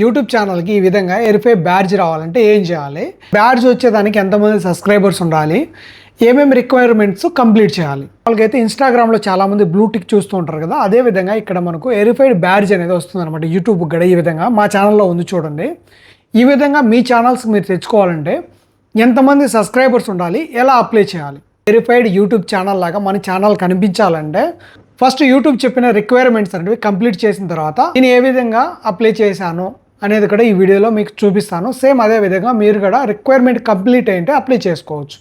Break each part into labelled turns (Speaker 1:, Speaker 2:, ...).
Speaker 1: YouTube ఛానల్కి ఈ విధంగా వెరిఫై బ్యాడ్జ్ రావాలంటే ఏం చేయాలి, బ్యాడ్జ్ వచ్చేదానికి ఎంతమంది సబ్స్క్రైబర్స్ ఉండాలి, ఏమేమి రిక్వైర్మెంట్స్ కంప్లీట్ చేయాలి. వాళ్ళకైతే ఇన్స్టాగ్రామ్లో చాలామంది బ్లూ టిక్ చూస్తూ ఉంటారు కదా, అదే విధంగా ఇక్కడ మనకు వెరిఫైడ్ బ్యాడ్జ్ అనేది వస్తుంది అనమాట. యూట్యూబ్ కూడా ఈ విధంగా మా ఛానల్లో ఉంది చూడండి. ఈ విధంగా మీ ఛానల్స్ మీరు తెచ్చుకోవాలంటే ఎంతమంది సబ్స్క్రైబర్స్ ఉండాలి, ఎలా అప్లై చేయాలి. వెరిఫైడ్ యూట్యూబ్ ఛానల్ లాగా మన ఛానల్ కనిపించాలంటే ఫస్ట్ యూట్యూబ్ చెప్పిన రిక్వైర్మెంట్స్ అనేవి కంప్లీట్ చేసిన తర్వాత నేను ఏ విధంగా అప్లై చేశాను అనేది కూడా ఈ వీడియోలో మీకు చూపిస్తాను. సేమ్ అదే విధంగా మీరు కూడా రిక్వైర్మెంట్ కంప్లీట్ అయింటే అప్లై చేసుకోవచ్చు.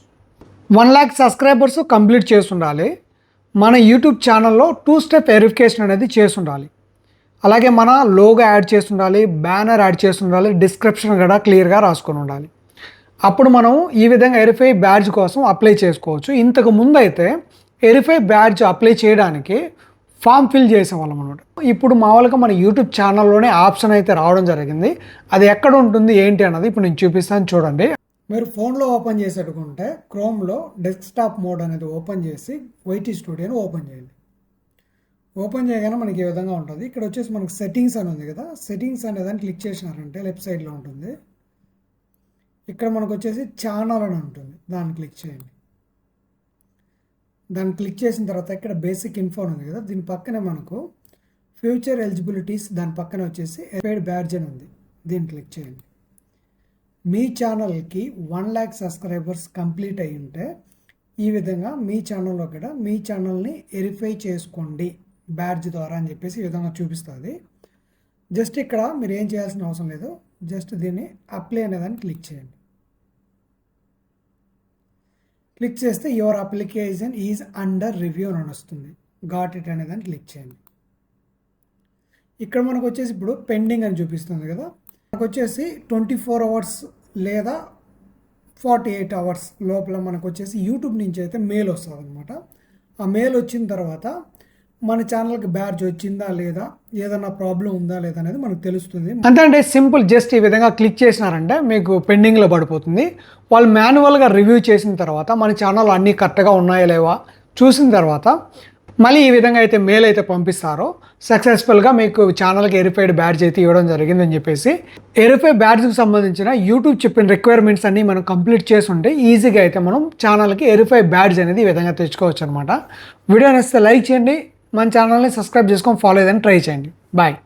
Speaker 1: 1 lakh సబ్స్క్రైబర్స్ కంప్లీట్ చేసి ఉండాలి. మన యూట్యూబ్ ఛానల్లో 2 స్టెప్ వెరిఫికేషన్ అనేది చేసి ఉండాలి. అలాగే మన లోగో యాడ్ చేసి ఉండాలి, బ్యానర్ యాడ్ చేసి ఉండాలి, డిస్క్రిప్షన్ కూడా క్లియర్గా రాసుకొని ఉండాలి. అప్పుడు మనం ఈ విధంగా వెరిఫై బ్యాడ్జ్ కోసం అప్లై చేసుకోవచ్చు. ఇంతకు ముందు అయితే వెరిఫై బ్యాడ్జ్ అప్లై చేయడానికి ఫామ్ ఫిల్ చేసేవాళ్ళం అనమాట. ఇప్పుడు మామూలుగా మన యూట్యూబ్ ఛానల్లోనే ఆప్షన్ అయితే రావడం జరిగింది. అది ఎక్కడ ఉంటుంది ఏంటి అన్నది ఇప్పుడు నేను చూపిస్తాను చూడండి. మీరు ఫోన్లో ఓపెన్ చేసేటుకుంటే క్రోమ్లో డెస్క్టాప్ మోడ్ అనేది ఓపెన్ చేసి వైటీ స్టూడియోని ఓపెన్ చేయండి. ఓపెన్ చేయగానే మనకి ఈ విధంగా ఉంటుంది. ఇక్కడ వచ్చేసి మనకి సెట్టింగ్స్ అని ఉంది కదా, సెట్టింగ్స్ అనే దాన్ని క్లిక్ చేసినారంటే లెఫ్ట్ సైడ్లో ఉంటుంది. ఇక్కడ మనకు వచ్చేసి ఛానల్ అని ఉంటుంది, దాన్ని క్లిక్ చేయండి. దాన్ని క్లిక్ చేసిన తర్వాత ఇక్కడ బేసిక్ ఇన్ఫో ఉంది కదా, దీని పక్కనే మనకు ఫ్యూచర్ ఎలిజిబిలిటీస్, దాని పక్కనే వచ్చేసి వెరిఫైడ్ బ్యాడ్జ్ అని ఉంది, దీన్ని క్లిక్ చేయండి. మీ ఛానల్కి 1 lakh సబ్స్క్రైబర్స్ కంప్లీట్ అయ్యి ఉంటే ఈ విధంగా మీ ఛానల్లో కూడా మీ ఛానల్ని వెరిఫై చేసుకోండి బ్యాడ్జ్ ద్వారా అని చెప్పేసి ఈ విధంగా చూపిస్తుంది. జస్ట్ ఇక్కడ మీరు ఏం చేయాల్సిన అవసరం లేదు, జస్ట్ దీన్ని అప్లై అనేదాన్ని క్లిక్ చేయండి. క్లిక్ చేస్తే your application is under review అని వస్తుంది. గాట్ ఇట్ అనేదాన్ని క్లిక్ చేయండి. ఇక్కడ మనకు వచ్చేసి ఇప్పుడు పెండింగ్ అని చూపిస్తుంది కదా, మనకు వచ్చేసి 24 hours లేదా 48 hours లోపల మనకు వచ్చేసి యూట్యూబ్ నుంచి అయితే మెయిల్ వస్తుంది అనమాట. ఆ మెయిల్ వచ్చిన తర్వాత మన ఛానల్కి బ్యాడ్జ్ వచ్చిందా లేదా, ఏదైనా ప్రాబ్లం ఉందా లేదా అనేది మనకు తెలుస్తుంది. అంతే, సింపుల్. జస్ట్ ఈ విధంగా క్లిక్ చేసినారంటే మీకు పెండింగ్లో పడిపోతుంది. వాళ్ళు మాన్యువల్గా రివ్యూ చేసిన తర్వాత మన ఛానల్ అన్నీ కరెక్ట్గా ఉన్నాయా లేవా చూసిన తర్వాత మళ్ళీ ఈ విధంగా అయితే మెయిల్ అయితే పంపిస్తారో సక్సెస్ఫుల్గా మీకు ఛానల్కి వెరిఫైడ్ బ్యాడ్జ్ అయితే ఇవ్వడం జరిగిందని చెప్పేసి. వెరిఫై బ్యాడ్జ్కి సంబంధించిన యూట్యూబ్ చెప్పిన రిక్వైర్మెంట్స్ అన్నీ మనం కంప్లీట్ చేసి ఉంటే ఈజీగా అయితే మనం ఛానల్కి వెరిఫై బ్యాడ్జ్ అనేది ఈ విధంగా తెచ్చుకోవచ్చు అనమాట. వీడియో నచ్చితే లైక్ చేయండి, మన ఛానల్ని సబ్స్క్రైబ్ చేసుకొని ఫాలో అయ్యేదని ట్రై చేయండి. బాయ్.